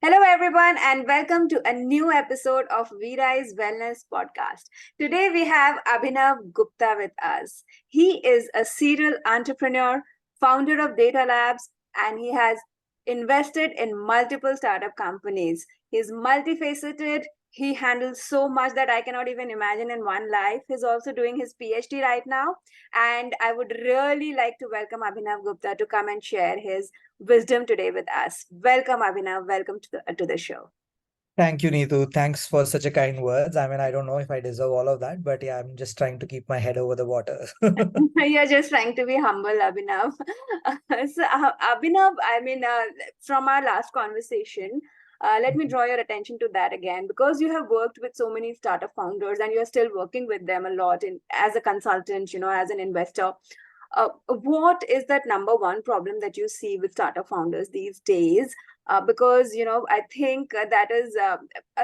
Hello, everyone, and welcome to a new episode of Virai's Wellness Podcast. Today, we have Abhinav Gupta with us. He is a serial entrepreneur, founder of Data Labs, and he has invested in multiple startup companies. He's multifaceted. He handles so much that I cannot even imagine in one life. He's also doing his PhD right now. And I would really like to welcome Abhinav Gupta to come and share his wisdom today with us. Welcome, Abhinav. Welcome to the show. Thank you, Neetu. Thanks for such a kind words. I mean, I don't know if I deserve all of that, but yeah, I'm just trying to keep my head over the water. You're just trying to be humble, Abhinav. Abhinav, from our last conversation, let me draw your attention to that again because you have worked with so many startup founders and you're still working with them a lot as a consultant, as an investor. What is that number one problem that you see with startup founders these days? Because I think that is a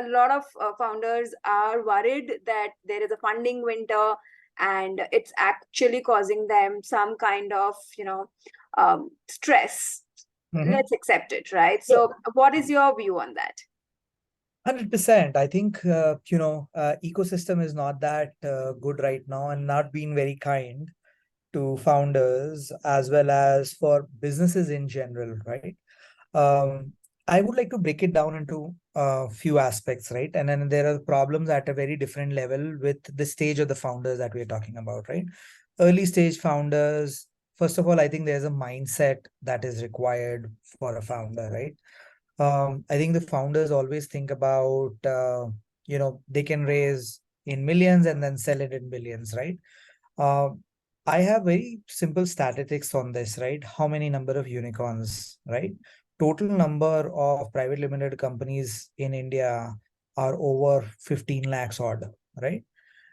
lot of founders are worried that there is a funding winter and it's actually causing them some kind of stress. Mhm. Let's accept it, right? Yeah. So what is your view on that? 100%. I think, ecosystem is not that good right now and not being very kind to founders as well as for businesses in general, right? Um, I would like to break it down into a few aspects, right? And then there are problems at a very different level with the stage of the founders that we're talking about, right? Early stage founders, first of all, I think there's a mindset that is required for a founder, right? I think the founders always think about, they can raise in millions and then sell it in billions, right? Uh, I have very simple statistics on this, right? How many number of unicorns, right? Total number of private limited companies in India are over 15 lakhs odd, right?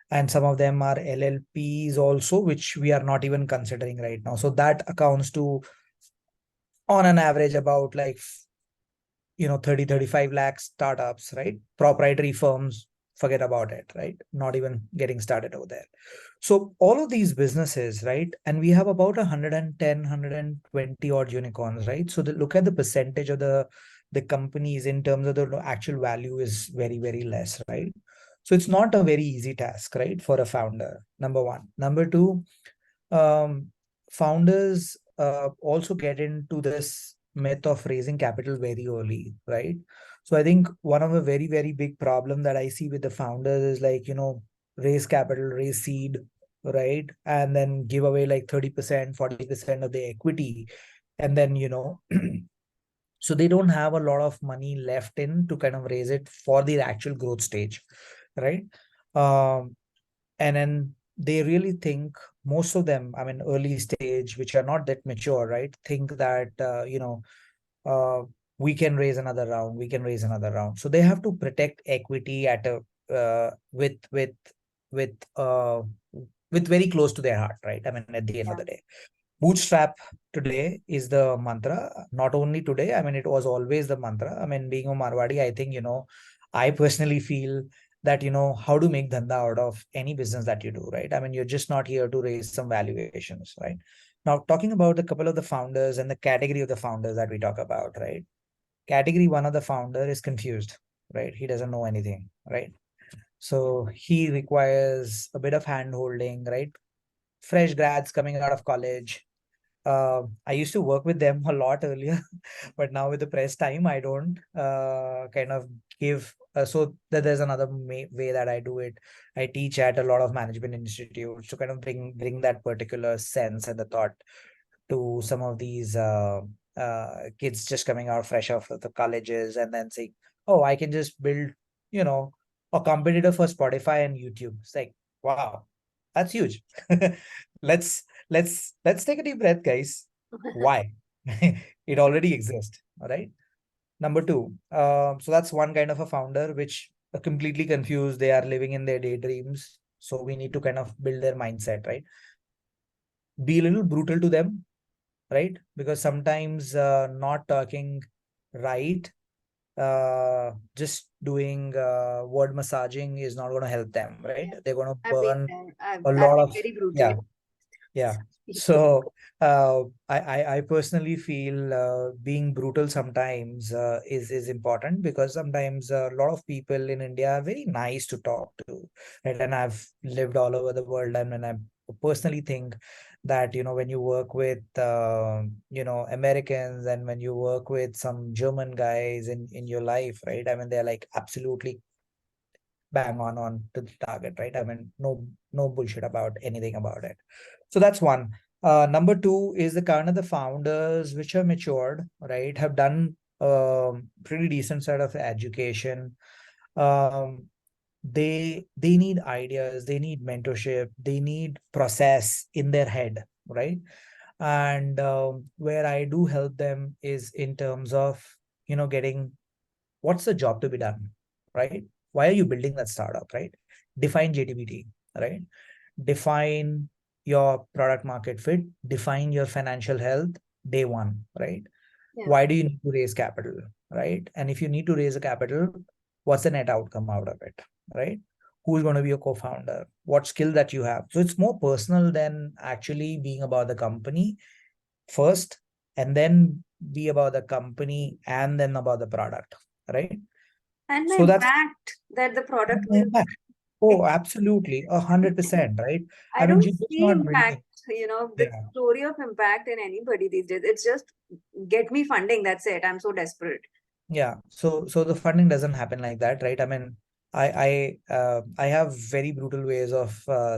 And some of them are LLPs also, which we are not even considering right now. So that accounts to, on an average, about like 30 35 lakh startups, right? Proprietary firms, forget about it, right? Not even getting started over there. So all of these businesses, right? And we have about 110 120 odd unicorns, right? So look at the percentage of the companies in terms of the actual value is very very less, right? So it's not a very easy task, right, for a founder. Number one. Number two, um, founders also get into this myth of raising capital very early, right? So I think one of the very, very big problem that I see with the founders is like, raise capital, raise seed, right? And then give away like 30%, 40% of the equity. And then, so they don't have a lot of money left in to kind of raise it for the actual growth stage, right? Um, and then they really think, most of them, I mean early stage, which are not that mature, right, think that uh, we can raise another round, we can raise another round. So they have to protect equity at a with uh with very close to their heart, right? I mean, at the end of Yeah. the day, bootstrap today is the mantra. Not only today, I mean, it was always the mantra. I mean, being a Marwadi, I think, I personally feel that, how to make dhanda out of any business that you do, right? I mean, you're just not here to raise some valuations, right? Now, talking about a couple of the founders and the category of the founders that we talk about, right? Category one of the founder is confused, right? He doesn't know anything, right? So he requires a bit of hand holding, right? Fresh grads coming out of college. I used to work with them a lot earlier, but now with the press time, I don't kind of give. So that there's another way that I do it. I teach at a lot of management institutes to kind of bring that particular sense and the thought to some of these kids just coming out fresh off of the colleges and then saying, "Oh, I can just build, you know, a competitor for Spotify and YouTube." It's like, wow, that's huge. Let's take a deep breath, guys. Why? It already exists. All right. Number two, so that's one kind of a founder which are completely confused. They are living in their daydreams. So we need to kind of build their mindset, right? Be a little brutal to them, right? Because sometimes not talking right, just doing word massaging is not going to help them, right? Yeah. They're going to I've been burn there. I've a lot been of, very brutal. yeah, yeah. So I personally feel being brutal sometimes is important, because sometimes a lot of people in India are very nice to talk to, right? And I've lived all over the world, and I personally think that, when you work with Americans, and when you work with some German guys in your life, right? I mean, they're like absolutely bang on to the target, right? I mean, no bullshit about anything about it. So that's one. Number two is the kind of the founders which are matured, right, have done pretty decent set of education. Um, they need ideas, they need mentorship, they need process in their head, right? And where I do help them is in terms of getting what's the job to be done, right? Why are you building that startup, right? Define JTBT, right? Define your product market fit, define your financial health day one, right? Yeah. Why do you need to raise capital, right? And if you need to raise a capital, what's the net outcome out of it, right? Who's going to be your co-founder? What skill that you have? So it's more personal than actually being about the company first, and then be about the company, and then about the product, right? And the So that's impact that the product the will impact. it, Oh, absolutely, 100%, right? I I mean, don't you're just see not impact, building. the Yeah, story of impact in anybody these days. It's just get me funding, that's it. I'm so desperate. yeah. So the funding doesn't happen like that, right? I mean, I have very brutal ways of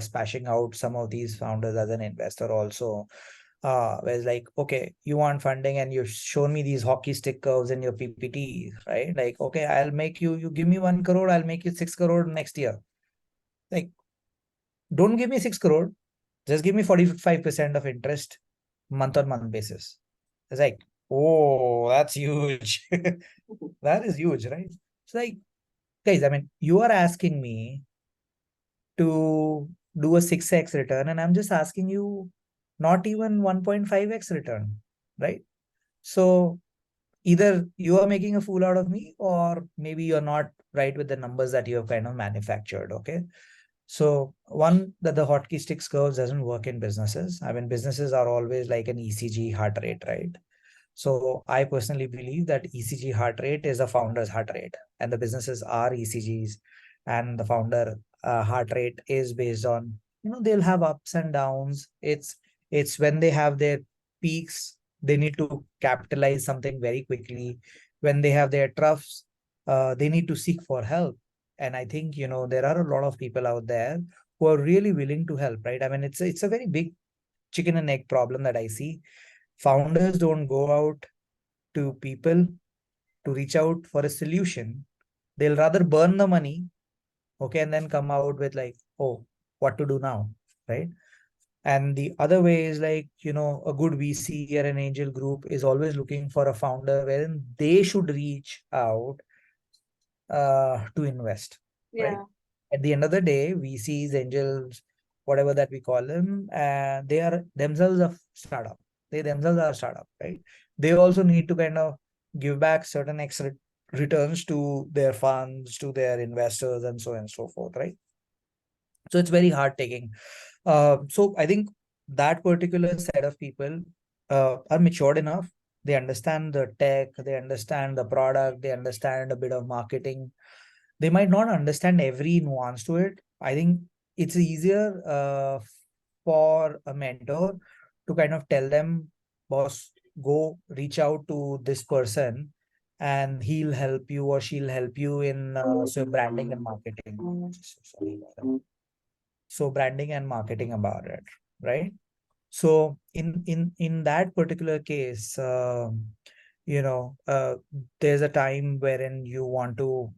spashing out some of these founders as an investor also. Where it's like, okay, you want funding and you've shown me these hockey stick curves in your PPT, right? Like, okay, you give me 1 crore, I'll make you 6 crore next year. Like, don't give me 6 crore. Just give me 45% of interest month on month basis. It's like, oh, that's huge. That is huge, right? It's like, guys, I mean, you are asking me to do a 6x return, and I'm just asking you not even 1.5x return, right? So either you are making a fool out of me, or maybe you're not right with the numbers that you have kind of manufactured. Okay. So one, that the hotkey sticks curves doesn't work in businesses. I mean, businesses are always like an ECG heart rate, right? So I personally believe that ECG heart rate is a founder's heart rate, and the businesses are ECGs, and the founder heart rate is based on, they'll have ups and downs. It's when they have their peaks, they need to capitalize something very quickly. When they have their troughs, they need to seek for help. And I think, there are a lot of people out there who are really willing to help, right? I mean, it's a very big chicken and egg problem that I see. Founders don't go out to people to reach out for a solution. They'll rather burn the money, okay, and then come out with like, oh, what to do now, right? And the other way is like, a good VC or an angel group is always looking for a founder wherein they should reach out to invest, right? Yeah. At the end of the day, VCs, angels, whatever that we call them, they are themselves a startup. They themselves are a startup, right? They also need to kind of give back certain extra returns to their funds, to their investors, and so on and so forth, right? So it's very hard taking. So I think that particular set of people are matured enough. They understand the tech, they understand the product, they understand a bit of marketing. They might not understand every nuance to it. I think it's easier for a mentor to kind of tell them, boss, go reach out to this person, and he'll help you or she'll help you in branding and marketing. Sorry. So branding and marketing about it, right? So in that particular case, there's a time wherein you want to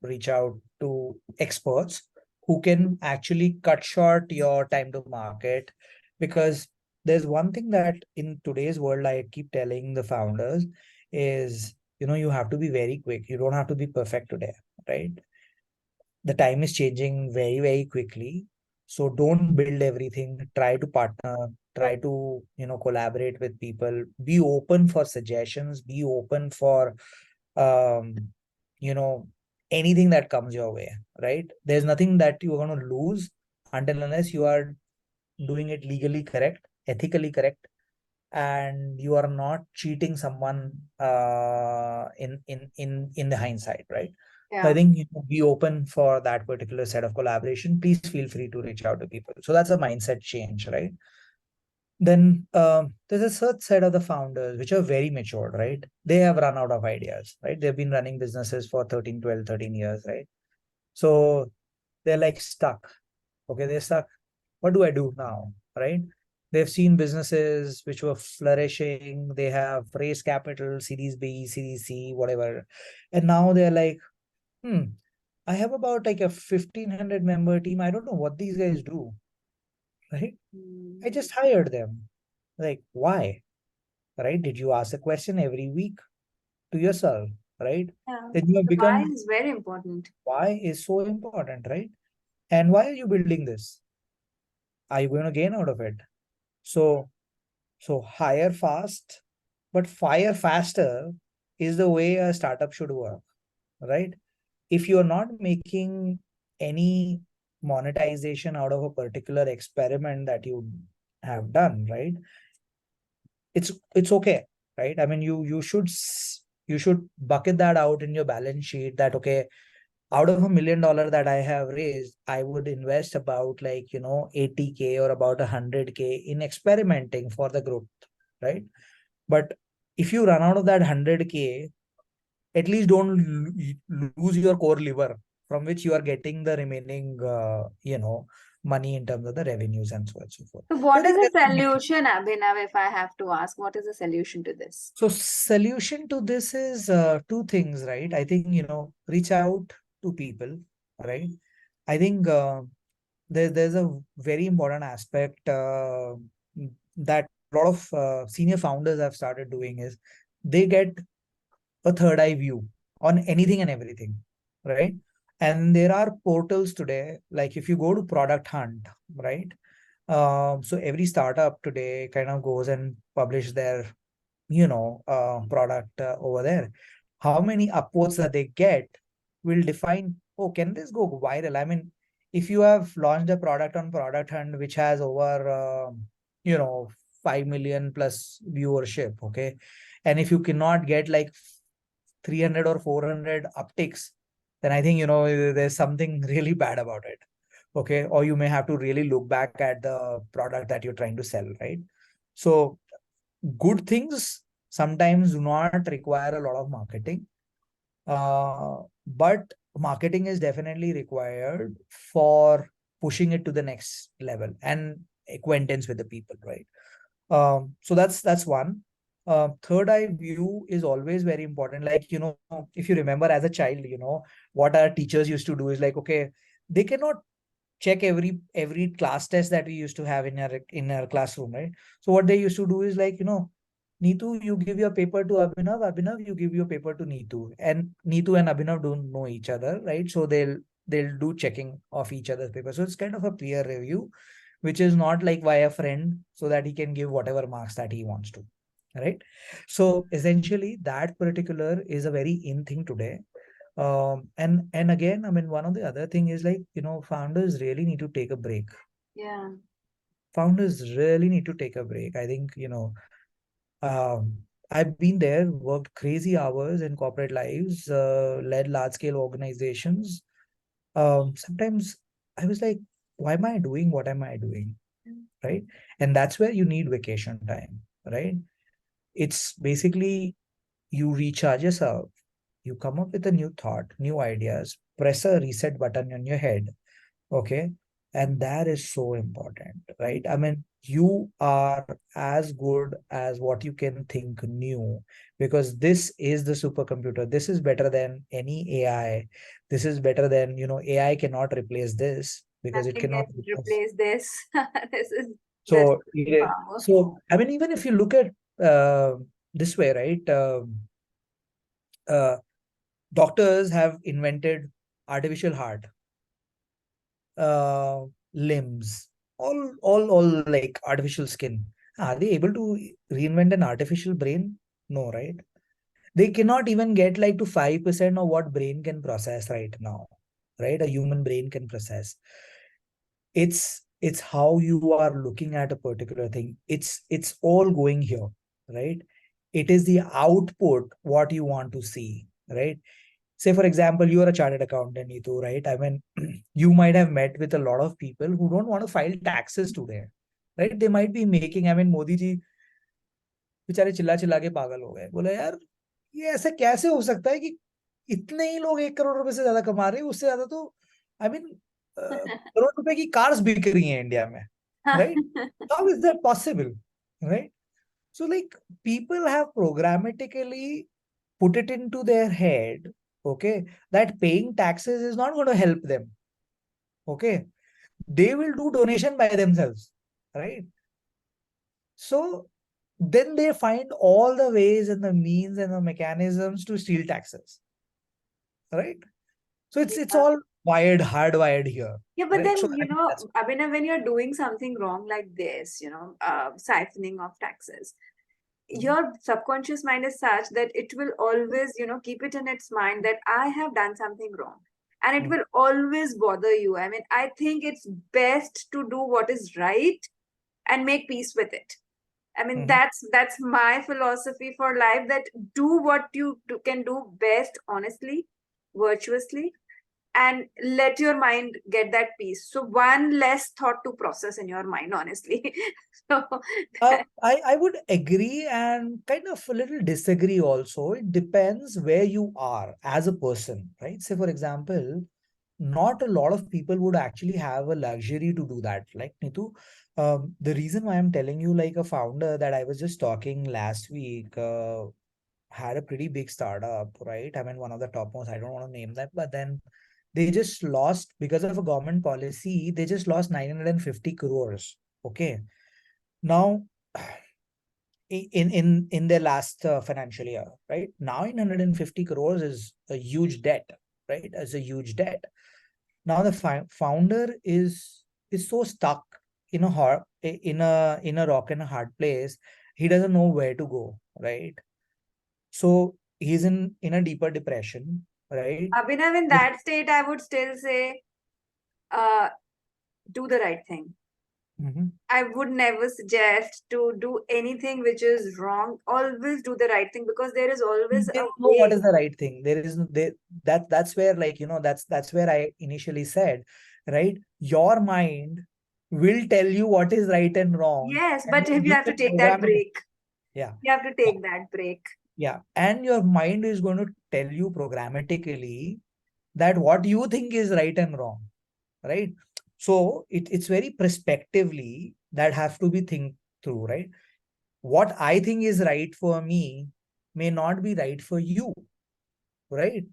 reach out to experts who can actually cut short your time to market. Because there's one thing that in today's world I keep telling the founders is, you have to be very quick. You don't have to be perfect today, right? The time is changing very, very quickly. So don't build everything. Try to partner, try to, collaborate with people. Be open for suggestions, be open for, um, you know, anything that comes your way, right? There's nothing that you're going to lose until unless you are doing it legally correct. ethically correct, and you are not cheating someone in the hindsight, right? So I Yeah. think be open for that particular set of collaboration. Please feel free to reach out to people. So that's a mindset change, right? Then there's a third set of the founders which are very matured, right? They have run out of ideas, right? They've been running businesses for 13, 12, 13 years, right? So they're like stuck. Okay, they're stuck. What do I do now? Right? They've seen businesses which were flourishing. They have raised capital, Series B, Series C, whatever. And now they're like, I have about like a 1,500 member team. I don't know what these guys do. Right? I Mm. just hired them. Like, why? Right? Did you ask a question every week to yourself? Right? Yeah. Then you have The why become, is very important. why is so important, right? And why are you building this? Are you going to gain out of it? So hire fast, but fire faster is the way a startup should work, right? If you're not making any monetization out of a particular experiment that you have done, right? It's okay, right? I mean, you should bucket that out in your balance sheet that okay, out of $1 million that I have raised, I would invest about like 80K or about 100K in experimenting for the growth, right? But if you run out of that 100K, at least don't lose your core liver from which you are getting the remaining, money in terms of the revenues and so on and so forth. So So I what is think the that's the main. solution, Abhinav, if I have to ask? What is the solution to this? So solution to this is two things, right? I think, reach out to people, right? I think there's a very important aspect that a lot of senior founders have started doing is they get a third eye view on anything and everything, right? And there are portals today, like if you go to Product Hunt, right? So every startup today kind of goes and publish their, product over there. How many upvotes that they get will define, oh, can this go viral? I mean, if you have launched a product on Product Hunt which has over, 5 million plus viewership, okay, and if you cannot get like 300 or 400 upticks, then I think, there's something really bad about it. Okay. Or you may have to really look back at the product that you're trying to sell, right? So good things sometimes do not require a lot of marketing. But marketing is definitely required for pushing it to the next level and acquaintance with the people, right? So that's one. Third eye view is always very important. Like, if you remember as a child, what our teachers used to do is like, okay, they cannot check every class test that we used to have in our classroom, right? So what they used to do is like, Neetu, you give your paper to Abhinav. Abhinav, you give your paper to Neetu. And Neetu and Abhinav don't know each other, right? So they'll do checking of each other's paper. So it's kind of a peer review, which is not like via friend, so that he can give whatever marks that he wants to, right? So essentially, that particular is a very in thing today. And again, I mean, one of the other thing is like, founders really need to take a break. Yeah. Founders really need to take a break. I think, I've been there, worked crazy hours in corporate lives, led large scale organizations. Sometimes I was like, why am I doing what am I doing? Right? And that's where you need vacation time, right? It's basically you recharge yourself, you come up with a new thought, new ideas, press a reset button on your head. Okay. And that is so important, right? I mean, you are as good as what you can think new, because this is the supercomputer. This is better than any AI. This is better than, AI cannot replace this because it Nothing cannot can replace. replace this. This is this So, power. I mean, even if you look at this way, right? Uh, Doctors have invented artificial heart, uh, limbs, all like artificial skin. Are they able to reinvent an artificial brain? No, right? They cannot even get like to 5% of what brain can process right now, right? A human brain can process. It's it's how you are looking at a particular thing. It's all going here, right? It is the output what you want to see, right? Say for example, you are a chartered accountant, Neetu, right? I mean, you might have met with a lot of people who don't want to file taxes today, right? They might be making, I mean, Modi ji बेचारे चिल्ला चिल्ला के पागल हो गए, बोले यार ये ऐसे कैसे हो सकता है कि इतने ही लोग 1 करोड़ रुपए से ज्यादा कमा रहे हैं, उससे ज्यादा तो आई मीन करोड़ रुपए की कार्स बिक रही हैं इंडिया में, right? How is that possible, right? So like people have programmatically put it into their head, okay, that paying taxes is not going to help them. Okay, they will do donation by themselves, right? So then they find all the ways and the means and the mechanisms to steal taxes, right? So it's Yeah. all wired, hardwired here, Yeah, but right? then, So I think that's Abhinav, when you're doing something wrong like this, siphoning of taxes, your subconscious mind is such that it will always, keep it in its mind that I have done something wrong. And it mm, will always bother you. I mean, I think it's best to do what is right and make peace with it. I mean, mhm. that's my philosophy for life, that do what can do best, honestly, virtuously, and let your mind get that peace. So one less thought to process in your mind, honestly. So I would agree and kind of a little disagree also. It depends where you are as a person, right? Say, for example, not a lot of people would actually have a luxury to do that. Like Nitu, the reason why I'm telling you, like a founder that I was just talking last week, had a pretty big startup, right? I mean, one of the topmost, I don't want to name that, but then they just lost because of a government policy, they just lost 950 crores. Okay. Now, in their last financial year, right? 950 crores is a huge debt, right? As a huge debt. Now the founder is so stuck in a in a rock and a hard place. He doesn't know where to go, right? So he's in a deeper depression, right? Abhinav, in that state, I would still say, uh, do the right thing. Mhm. I would never suggest to do anything which is wrong. Always do the right thing, because there is always They a don't know what way. is the right thing. There is that's where, like, that's where I initially said, right? Your mind will tell you what is right and wrong, Yes, and but then you you have to can take that program it. break. Yeah. You have to Yeah. take that break. Yeah. And your mind is going to tell you programmatically that what you think is right and wrong, right? So it's very prospectively that have to be think through, right? What I think is right for me may not be right for you, right?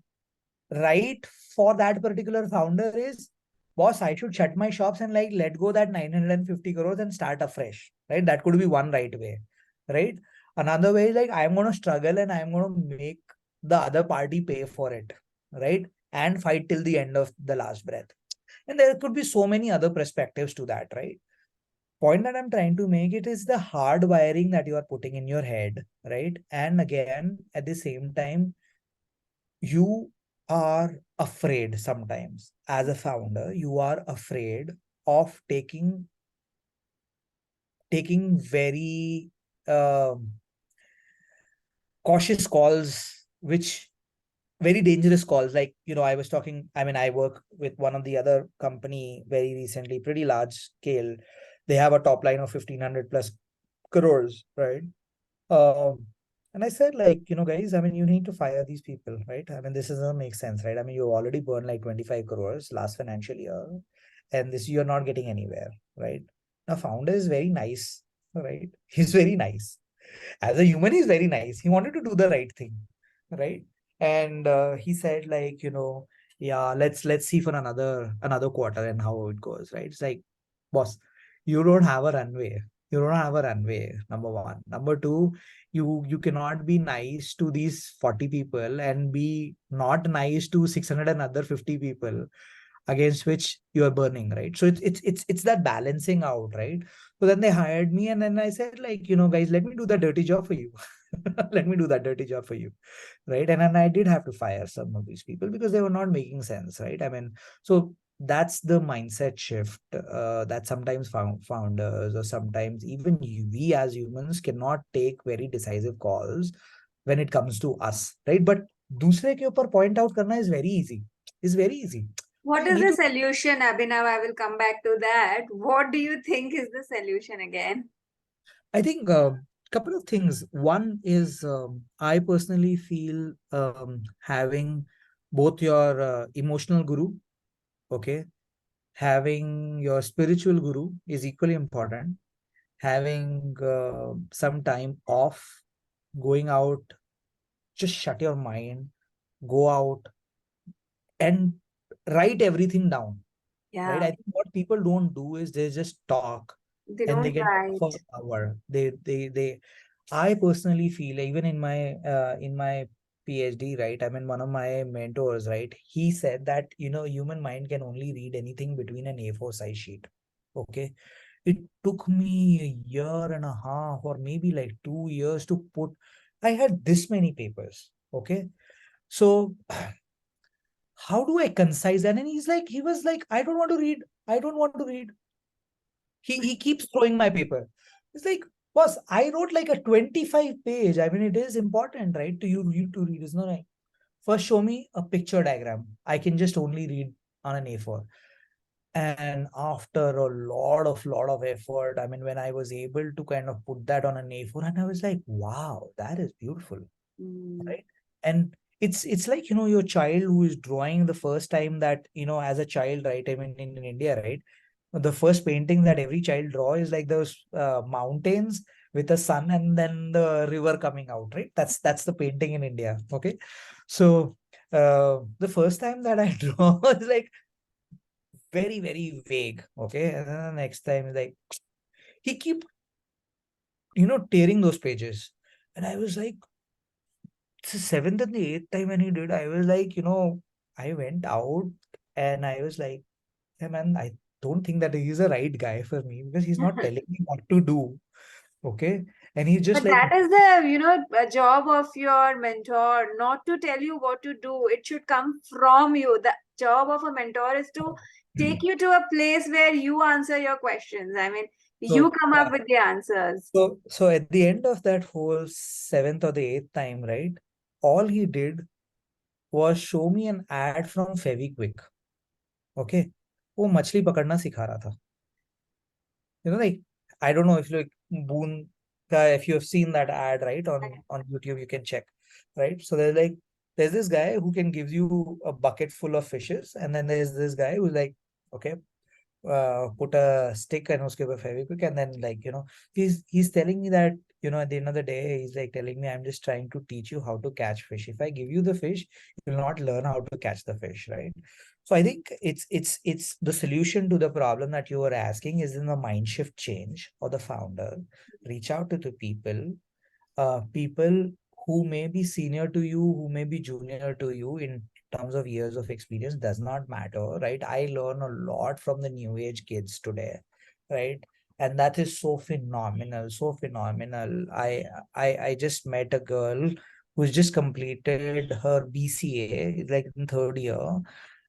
Right for that particular founder is, boss, I should shut my shops and like let go that 950 crores and start afresh, right? That could be one right way, right? Another way is like, I'm going to struggle and I'm going to make the other party pay for it, right? And fight till the end of the last breath. And there could be so many other perspectives to that, right? Point that I'm trying to make, it is the hard wiring that you are putting in your head, right? And again, at the same time, you are afraid sometimes as a founder, you are afraid of taking very cautious calls, which very dangerous calls. Like, I was talking, I mean, I work with one of the other company very recently, pretty large scale. They have a top line of 1500 plus crores, right? Um, and I said, like, guys, I mean, you need to fire these people, right? I mean, this doesn't make sense, right? I mean, you already burned like 25 crores last financial year, and this you're not getting anywhere, right? Now, founder is very nice, right? He's very nice. As a human, he's very nice. He wanted to do the right thing, right? And he said, like, yeah, let's see for another quarter and how it goes, right? It's like, boss, you don't have a runway. You don't have a runway, number one. Number two, you cannot be nice to these 40 people and be not nice to 600 and other 50 people against which you are burning, right? So it's that balancing out, right? So then they hired me, and then I said, like, guys, let me do the dirty job for you. Let me do that dirty job for you, right? And then I did have to fire some of these people because they were not making sense, right? I mean, so that's the mindset shift that sometimes founders or sometimes even we as humans cannot take very decisive calls when it comes to us, right? But दूसरे के ऊपर point out करना is very easy. What You is need the to, solution, Abhinav? I will come back to that. What do you think is the solution again? I think couple of things. One is I personally feel having both your emotional guru, okay, having your spiritual guru is equally important. Having some time off, going out, just shut your mind, go out and write everything down, right? Yeah, I think what people don't do is they just talk they and they don't can talk for write. an hour. I personally feel even in my PhD, right? I mean, one of my mentors, right? He said that, human mind can only read anything between an A4 size sheet. Okay. It took me a year and a half or maybe like 2 years to put, I had this many papers. Okay. So how do I concise that? And he was like, I don't want to read. I don't want to read. He keeps throwing my paper. It's like, boss, I wrote like a 25 page. I mean, it is important, right? You to read. It's not like first show me a picture diagram. I can just only read on an A4. And after a lot of effort, I mean, when I was able to kind of put that on an A4, and I was like, wow, that is beautiful, Mm. right? And it's like, your child who is drawing the first time that, as a child, right? I mean, in India, right? The first painting that every child draw is like those mountains with the sun and then the river coming out, right? That's the painting in India. Okay. So the first time that I draw is like very, very vague. Okay. And then the next time is like he keep, tearing those pages. And I was like, it's the seventh and the eighth time when he did, I was like, I went out and I was like, yeah, man, I don't think that he's the right guy for me because he's not telling me what to do. Okay. And he's just But like, that is the, a job of your mentor, not to tell you what to do. It should come from you. The job of a mentor is to take you to a place where you answer your questions. I mean, you so, come yeah. up with the answers. So at the end of that whole seventh or the eighth time, right? All he did was show me an ad from Fevikwik. Okay. वो मछली पकड़ना सिखा रहा था. Like, I don't know if like Boon, if you have seen that ad, right, on YouTube, you can check, right? So there's this guy who can give you a bucket full of fishes, and then there's this guy who's like, okay, put a stick and uske ऊपर Fevikwik, and then like, he's telling me that, at the end of the day, he's like telling me, I'm just trying to teach you how to catch fish. If I give you the fish, you'll not learn how to catch the fish, right? So I think it's the solution to the problem that you were asking is in the mind shift change or the founder. Reach out to the people who may be senior to you, who may be junior to you in terms of years of experience, does not matter, right? I learn a lot from the new age kids today, right? And that is so phenomenal, so phenomenal. I just met a girl who's just completed her BCA, like in third year,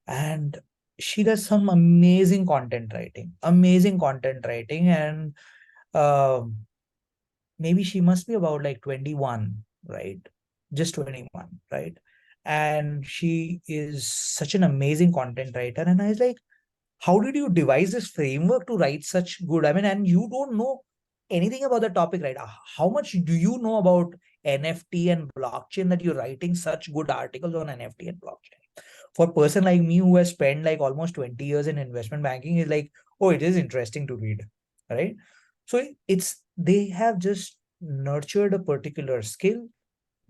and she does some amazing content writing, and um maybe she must be about like 21, right? Just 21, right? And she is such an amazing content writer. And I was like, how did you devise this framework to write such good? I mean, and you don't know anything about the topic, right? How much do you know about NFT and blockchain that you're writing such good articles on NFT and blockchain? For a person like me who has spent like almost 20 years in investment banking, is like, oh, it is interesting to read, right? So it's they have just nurtured a particular skill,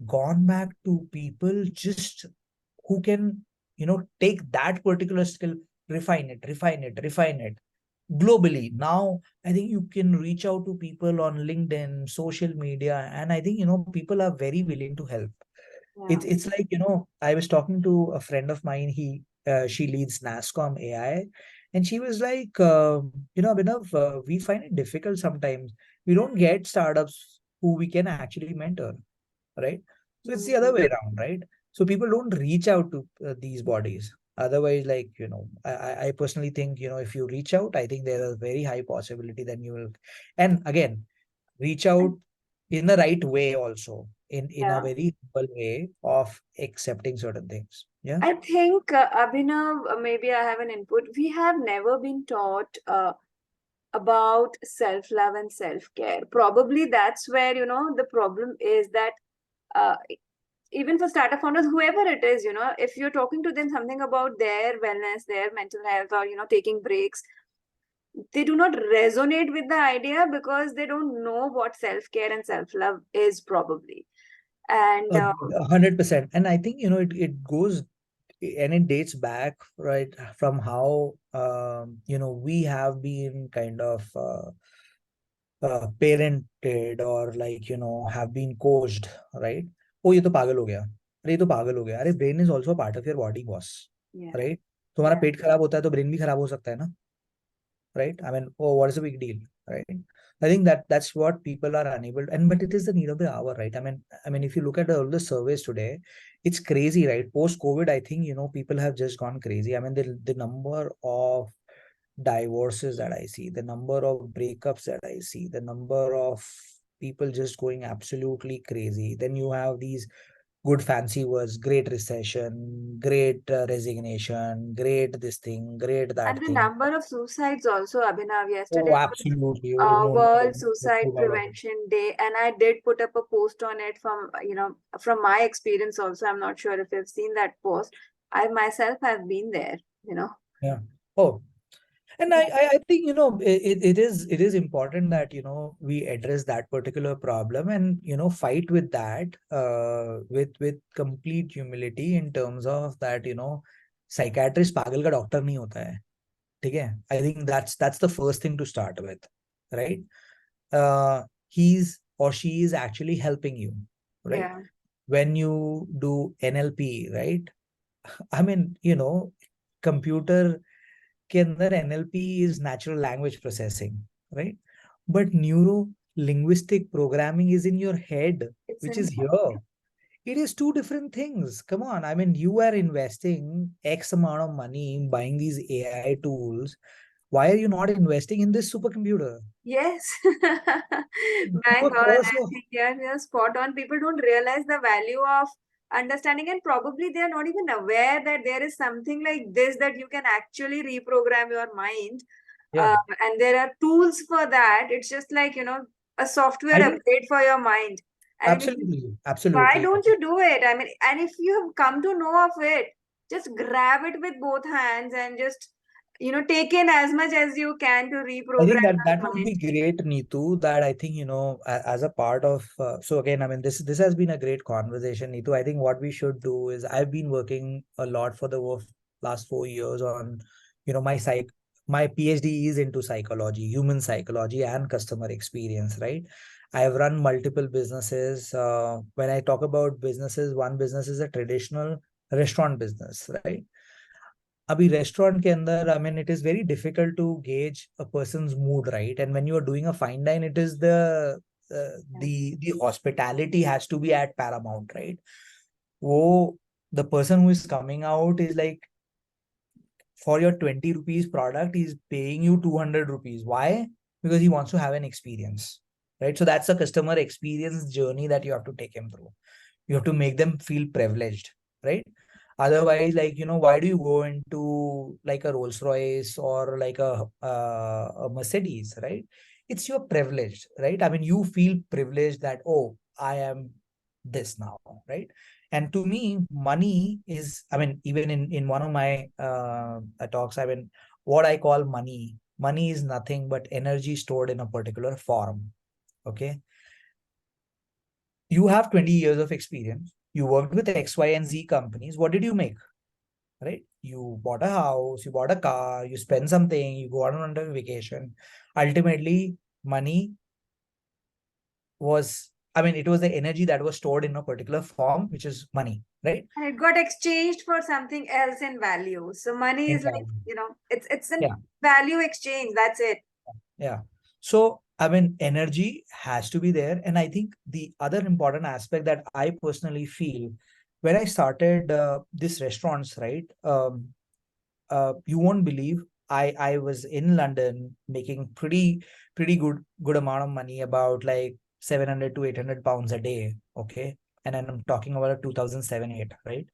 gone back to people just who can, take that particular skill, refine it globally. Now, I think you can reach out to people on LinkedIn, social media, and I think, people are very willing to help. Yeah. It's like, I was talking to a friend of mine. She leads NASCOM AI, and she was like, Abhinav, we find it difficult sometimes. We don't get startups who we can actually mentor, right? So it's the other Mm. way around, right? So people don't reach out to these bodies. Otherwise, like, I personally think, if you reach out, I think there is a very high possibility that you will, and again, reach out in the right way also, in a Yeah. very simple way of accepting certain things. Yeah. I think, Abhinav, maybe I have an input. We have never been taught about self love and self care. Probably that's where, the problem is that uh, even for startup founders, whoever it is, if you're talking to them something about their wellness, their mental health, or, taking breaks, they do not resonate with the idea because they don't know what self care and self love is, probably. And 100%. And I think, it goes and it dates back, right, from how, we have been kind of parented, or like, have been coached, right? Oh, ये तो पागल हो गया, अरे ये तो पागल हो गया, अरे brain is also a part of your body, boss, yeah, right? तुम्हारा yeah. पेट खराब होता है तो ब्रेन भी खराब हो सकता है ना, right? I mean, oh, what is the big deal, right? I think that's what people are unable to, and but it is the need of the hour, right? I mean, if you look at all the surveys today, it's crazy, right? Post COVID, I think, people have just gone crazy. I mean, the number of divorces that I see, the number of breakups that I see, the number of people just going absolutely crazy. Then you have these good fancy words, great recession, great resignation, great this thing, great And that the thing. number of suicides also, Abhinav. Oh, Yesterday was absolutely. Oh, no, World no, Suicide no. Prevention Day, and I did put up a post on it from, from my experience also. I'm not sure if you've seen that post. I myself have been there, Yeah. Oh, and I think, it is important that, we address that particular problem, and, fight with that, with complete humility, in terms of that, psychiatrist पागल का doctor नहीं होता है. ठीक है? I think that's the first thing to start with, right? He's or she is actually helping you, right? Yeah. When you do NLP, right? I mean, computer के अंदर NLP is natural language processing, right? But neuro linguistic programming is in your head, It's which in is here. It is two different things. Come on. I mean, you are investing X amount of money in buying these AI tools. Why are you not investing in this supercomputer? Yes. Do Bang a on. course I of, think you're spot on. People don't realize the value of understanding, and probably they are not even aware that there is something like this that you can actually reprogram your mind. yeah, And there are tools for that. It's just like, a software I think update for your mind. I mean, absolutely, why absolutely. don't you do it? I mean, and if you have come to know of it, just grab it with both hands and just, take in as much as you can to I think reprogram that your would mind. be great, Neetu. That I think, as a part of. So again, I mean, this has been a great conversation, Neetu. I think what we should do is, I've been working a lot for the last 4 years on, my PhD is into psychology, human psychology, and customer experience, right? I've run multiple businesses. When I talk about businesses, one business is a traditional restaurant business, right? अभी restaurant के अंदर, I mean, it is very difficult to gauge a person's mood, right? And when you are doing a fine dine, it is the hospitality has to be at paramount, right? वो the person who is coming out is like, for your 20 rupees product, he's paying you 200 rupees. Why? Because he wants to have an experience, right? So that's a customer experience journey that you have to take him through. You have to make them feel privileged, right? Otherwise, like, why do you go into like a Rolls Royce or like a Mercedes, right? It's your privileged, right? I mean, you feel privileged that, oh, I am this now, right? And to me, money is, I mean, even in one of my talks, I mean, what I call money is nothing but energy stored in a particular form. Okay. You have 20 years of experience. You worked with X, Y, and Z companies. What did you make? Right? You bought a house, you bought a car, you spend something, you go on a vacation. Ultimately, money was, I mean, it was the energy that was stored in a particular form, which is money, right? And it got exchanged for something else in value. So money In is like, value. it's an Yeah. value exchange. That's it. Yeah. So, I mean, energy has to be there. And I think the other important aspect that I personally feel when I started this restaurants, right? you won't believe, I was in London making pretty good amount of money, about like 700 to 800 pounds a day. Okay. And then I'm talking about 2007, 8, right?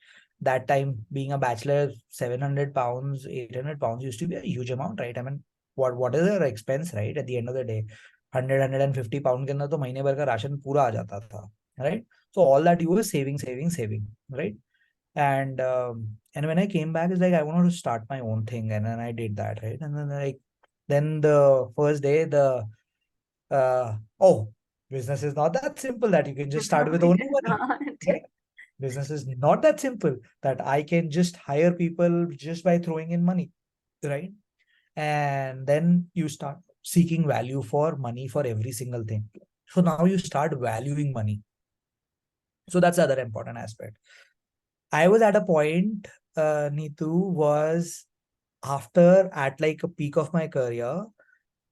That time, being a bachelor, 700 pounds, 800 pounds used to be a huge amount, right? I mean, what is their expense, right? At the end of the day, 150 pound के अंदर तो महीने भर का ration पूरा आ जाता था, right? So all that you were saving, right? And when I came back, it's like I wanted to start my own thing, and then I did that, right? And then then the first day, oh, business is not that simple that you can just start No, with it only is money, not. right? Business is not that simple that I can just hire people just by throwing in money, right? And then you start seeking value for money for every single thing. So now you start valuing money. So that's the other important aspect. I was at a point, Neetu, was after at like a peak of my career,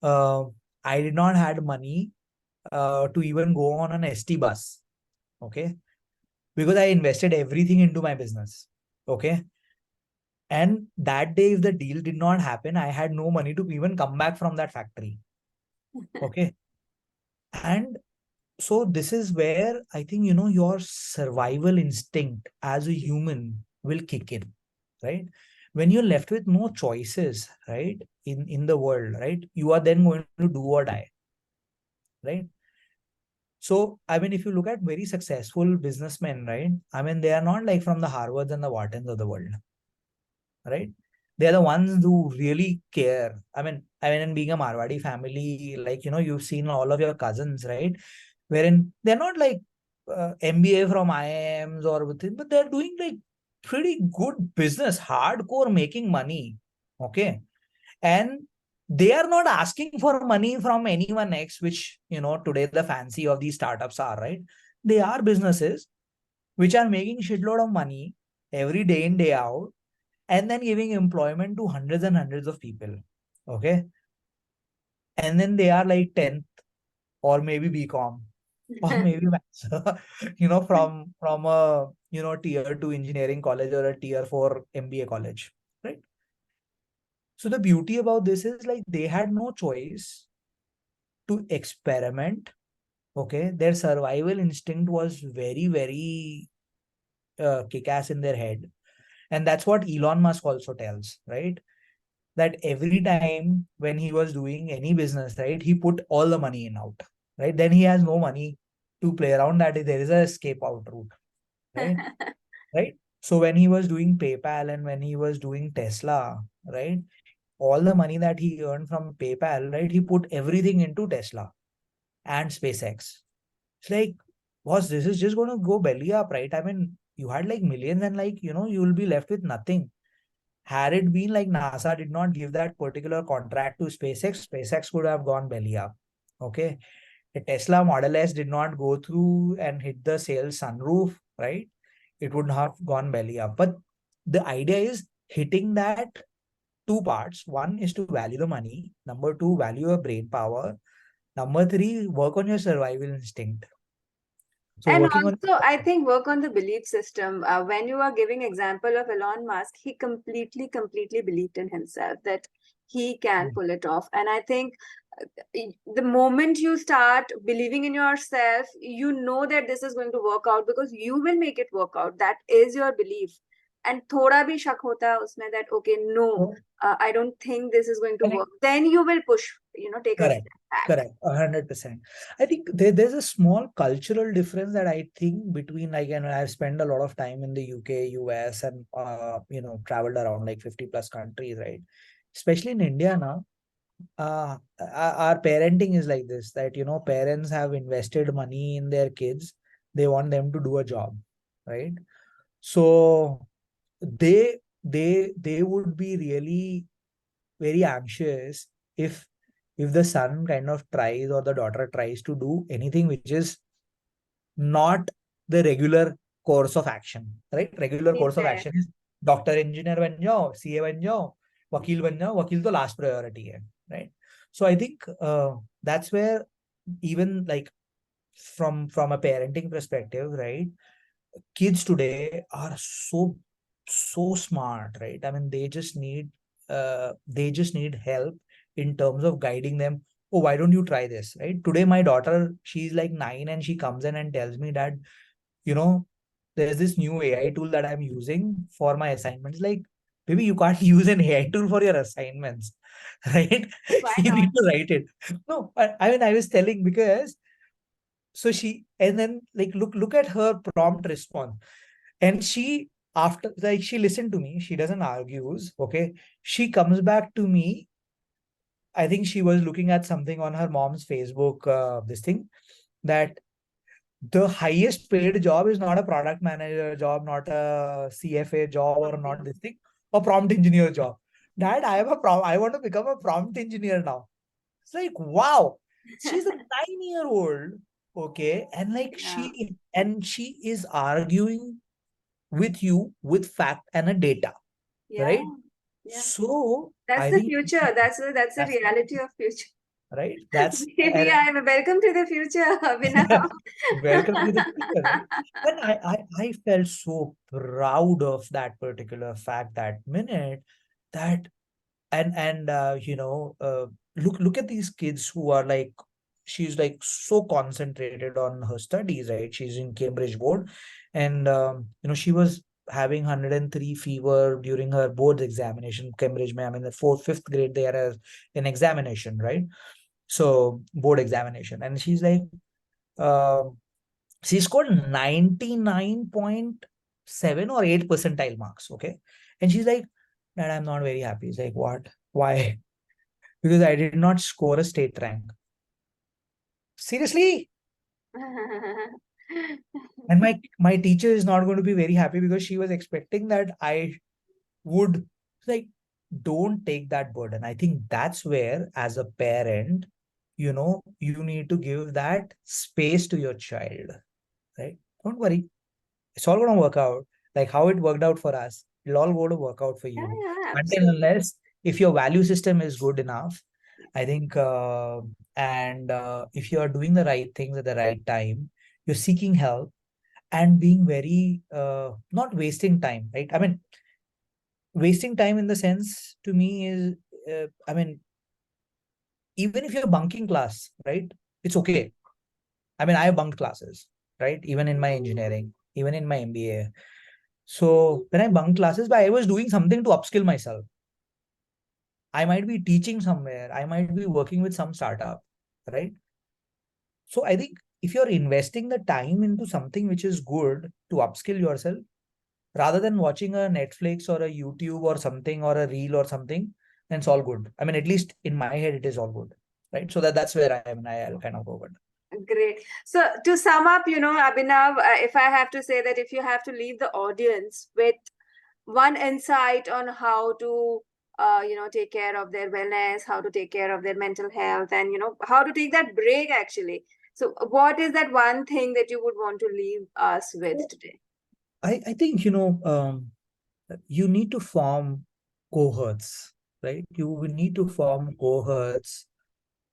uh, I did not had money to even go on an ST bus. Okay. Because I invested everything into my business. Okay. And that day, if the deal did not happen, I had no money to even come back from that factory. Okay. And so this is where I think, your survival instinct as a human will kick in, right? When you're left with no choices, right, in the world, right, you are then going to do or die, right? So, I mean, if you look at very successful businessmen, right, I mean, they are not like from the Harvards and the Whartons of the world, right? They're the ones who really care. I mean, in being a Marwadi family, like, you've seen all of your cousins, right? Wherein they're not like MBA from IIMs or within, but they're doing like pretty good business, hardcore making money. Okay. And they are not asking for money from anyone else, which, today the fancy of these startups are, right? They are businesses which are making shitload of money every day in, day out, and then giving employment to hundreds and hundreds of people. Okay. And then they are like 10th or maybe BCom or maybe maths, from a, tier 2 engineering college or a tier 4 MBA college, right? So the beauty about this is like they had no choice to experiment. Okay. Their survival instinct was very, very kick-ass in their head. And that's what Elon Musk also tells, right? That every time when he was doing any business, right, he put all the money in out, right? Then he has no money to play around. That there is a escape out route, right? Right. So when he was doing PayPal and when he was doing Tesla, right, all the money that he earned from PayPal, right, he put everything into Tesla and SpaceX. It's like, boss, this is just going to go belly up, right? I mean, you had like millions and like, you will be left with nothing. Had it been like NASA did not give that particular contract to SpaceX, SpaceX could have gone belly up. Okay. A Tesla Model S did not go through and hit the sales sunroof, right? It would have gone belly up. But the idea is hitting that two parts. One is to value the money. Number two, value your brain power. Number three, work on your survival instinct. So And working on also, I think work on the belief system. When you are giving example of Elon Musk, he completely believed in himself that he can pull it off. And I think the moment you start believing in yourself, you know that this is going to work out because you will make it work out. That is your belief. And thoda bhi shak hota hai usme that, okay, no, I don't think this is going to work. Then you will push, take a correct, step back. correct, 100%. I think there's a small cultural difference that I think between, like, and I've spent a lot of time in the UK, US, and traveled around like 50 plus countries, right? Especially in India now, our parenting is like this, that parents have invested money in their kids. They want them to do a job, right? So they would be really very anxious if the son kind of tries or the daughter tries to do anything which is not the regular course of action, right? Regular Very course of fair. action is doctor engineer बन जाओ, CA बन जाओ, वकील बन जाओ. वकील तो last priority है, right? So I think that's where, even like from a parenting perspective, right, kids today are so smart, right? I mean, they just need they just need help in terms of guiding them. Oh, why don't you try this? Right. Today, my daughter, she's like 9 and she comes in and tells me that, you know, there's this new AI tool that I'm using for my assignments. Like, maybe you can't use an AI tool for your assignments, right? Why You not? need to write it. No, I mean, I was telling because so she, and then like look at her prompt response. And she, after like she listened to me, she doesn't argues, okay? She comes back to me. I think she was looking at something on her mom's Facebook, this thing, that the highest paid job is not a product manager job, not a CFA job, or Okay. not this thing, a prompt engineer job. Dad, I want to become a prompt engineer now. It's like, wow, she's a 9-year old, okay, and like Yeah. she is arguing with you with fact and a data, Yeah. right? Yeah. So That's I the think future. That's the that's reality of future. right. That's Maybe I'm welcome to the future, Abhinav. welcome to the future, right? And I felt so proud of that particular fact that minute, that look at these kids who are like, she's like so concentrated on her studies, right? She's in Cambridge board, and she was having 103 fever during her board examination. Cambridge, I mean, the fourth, fifth grade, they are an examination, right? So board examination, and she's like, uh, she scored 99.7 or 8 percentile marks, okay? And she's like, Dad, I'm not very happy. It's like, what? Why? Because I did not score a state rank. Seriously? And my teacher is not going to be very happy because she was expecting that I would, like, don't take that burden. I think that's where, as a parent, you need to give that space to your child, right? Don't worry. It's all going to work out. Like how it worked out for us, it'll all go to work out for Yeah, you. yeah, Until absolutely. unless, if your value system is good enough, Yeah. I think, and if you are doing the right things at the right time, you're seeking help and being very, not wasting time, right? I mean, wasting time in the sense to me is, I mean, even if you're bunking class, right? It's okay. I mean, I bunked classes, right? Even in my engineering, even in my MBA. So when I bunked classes, but I was doing something to upskill myself. I might be teaching somewhere. I might be working with some startup, right? So I think if you're investing the time into something which is good to upskill yourself, rather than watching a Netflix or a YouTube or something or a reel or something, then it's all good. I mean, at least in my head, it is all good, right? So that's where I am, and I'll kind of go with. Great. So to sum up, Abhinav, if I have to say that if you have to leave the audience with one insight on how to take care of their wellness, how to take care of their mental health, and how to take that break actually, so what is that one thing that you would want to leave us with today? I think, you need to form cohorts, right? You will need to form cohorts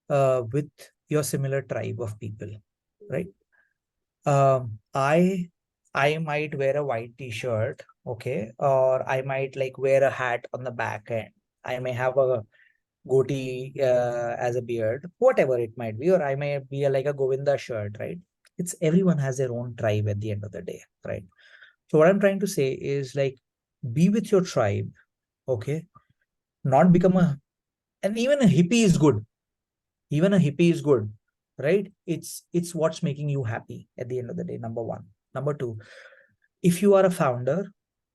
with your similar tribe of people, right? I might wear a white t-shirt, okay, or I might like wear a hat on the back end. I may have a goatee as a beard, whatever it might be, or I may be like a Govinda shirt, right? It's everyone has their own tribe at the end of the day, right? So what I'm trying to say is like, be with your tribe, okay? Not become a, and even a hippie is good. Even a hippie is good, right? It's what's making you happy at the end of the day, number one. Number two, if you are a founder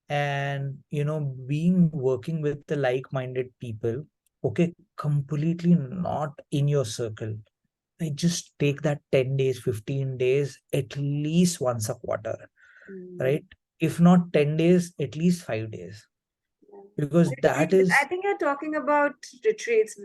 and being working with the like-minded people, okay, completely not in your circle, I just take that 10 days, 15 days, at least once a quarter, Mm, right? If not 10 days, at least 5 days, yeah. because that Retreats. I is think you're talking about retreats.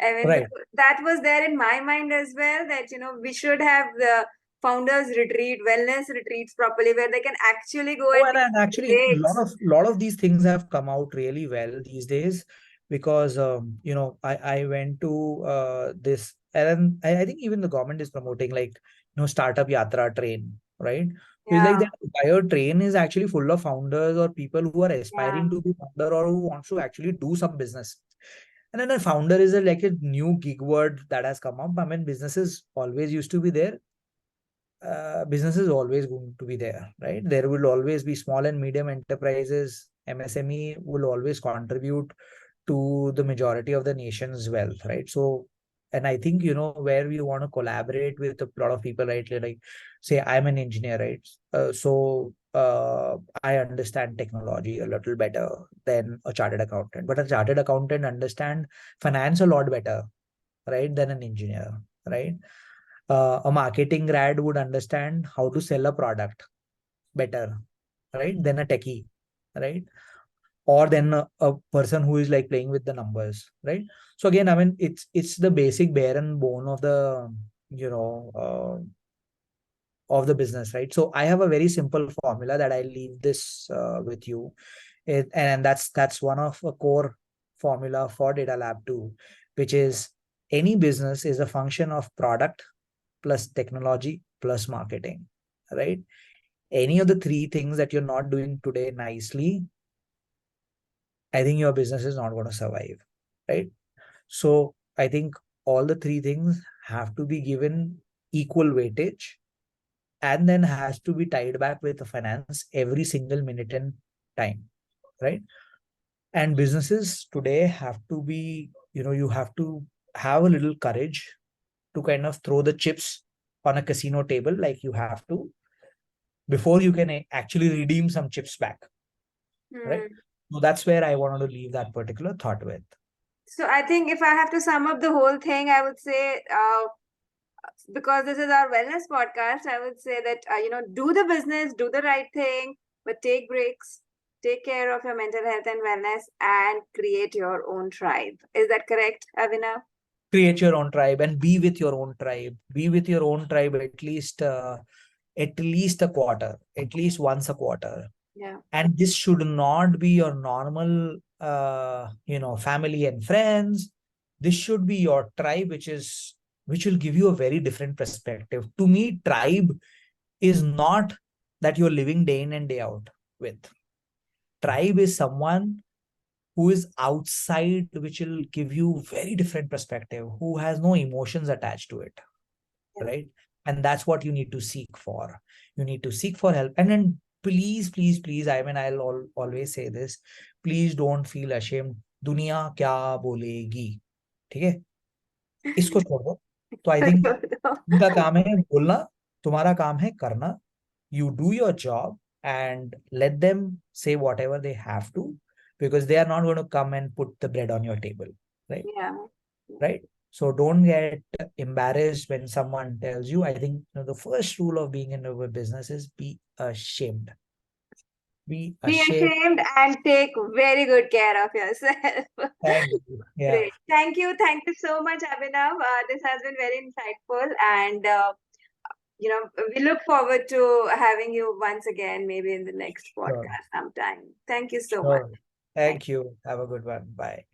I mean, right. because that was there in my mind as well, that we should have the founders retreat, wellness retreats properly, where they can actually go Oh, and and take actually, breaks. lot of these things have come out really well these days, because I went to this, and I think even the government is promoting, like, startup yatra train. right? So it's like Yeah. that entire train is actually full of founders or people who are Yeah. aspiring to be founder or who wants to actually do some business. And then a founder is like a new gig word that has come up. I mean, businesses always used to be there. Business is always going to be there, right? There will always be small and medium enterprises. MSME will always contribute to the majority of the nation's wealth, right? So, and I think, where we want to collaborate with a lot of people, right? Like, say, I'm an engineer, right? I understand technology a little better than a chartered accountant, but a chartered accountant understand finance a lot better, right, than an engineer, right? A marketing grad would understand how to sell a product better, right, than a techie, right? Or than a person who is like playing with the numbers, right? So again, I mean, it's the basic bare and bone of the you know of the business, right? So I have a very simple formula that I leave this with you, and that's one of a core formula for Data Lab 2, which is any business is a function of product plus technology plus marketing, right? Any of the three things that you're not doing today nicely, I think your business is not going to survive, right? So I think all the three things have to be given equal weightage and then has to be tied back with the finance every single minute and time, right? And businesses today have to be, you have to have a little courage to kind of throw the chips on a casino table like you have to before you can actually redeem some chips back, right? Hmm. So that's where I wanted to leave that particular thought with. So I think if I have to sum up the whole thing, I would say, because this is our wellness podcast, I would say that, do the business, do the right thing, but take breaks, take care of your mental health and wellness, and create your own tribe. Is that correct, Avina? Create your own tribe and be with your own tribe. Be with your own tribe at least a quarter, at least once a quarter. Yeah. And this should not be your normal family and friends. This should be your tribe, which will give you a very different perspective. To me, tribe is not that you're living day in and day out with. Tribe is someone who is outside, which will give you very different perspective, who has no emotions attached to it, Yeah. right? And that's what you need to seek for. You need to seek for help. And then please, please, please, I mean, always say this, please don't feel ashamed. दुनिया क्या बोलेगी, ठीक है, इसको छोड़ दो. तो I think उनका काम है बोलना, तुम्हारा काम है करना. You do your job and let them say whatever they have to, because they are not going to come and put the bread on your table, right? Yeah. Right. So don't get embarrassed when someone tells you. I think the first rule of being in a business is be ashamed. Be Be ashamed. ashamed and take very good care of yourself. Thank you. Yeah. Great. Thank you. Thank you so much, Abhinav. This has been very insightful. And, we look forward to having you once again, maybe in the next Sure. podcast sometime. Thank you so much. Sure. Thank Thank you. Have a good one. Bye.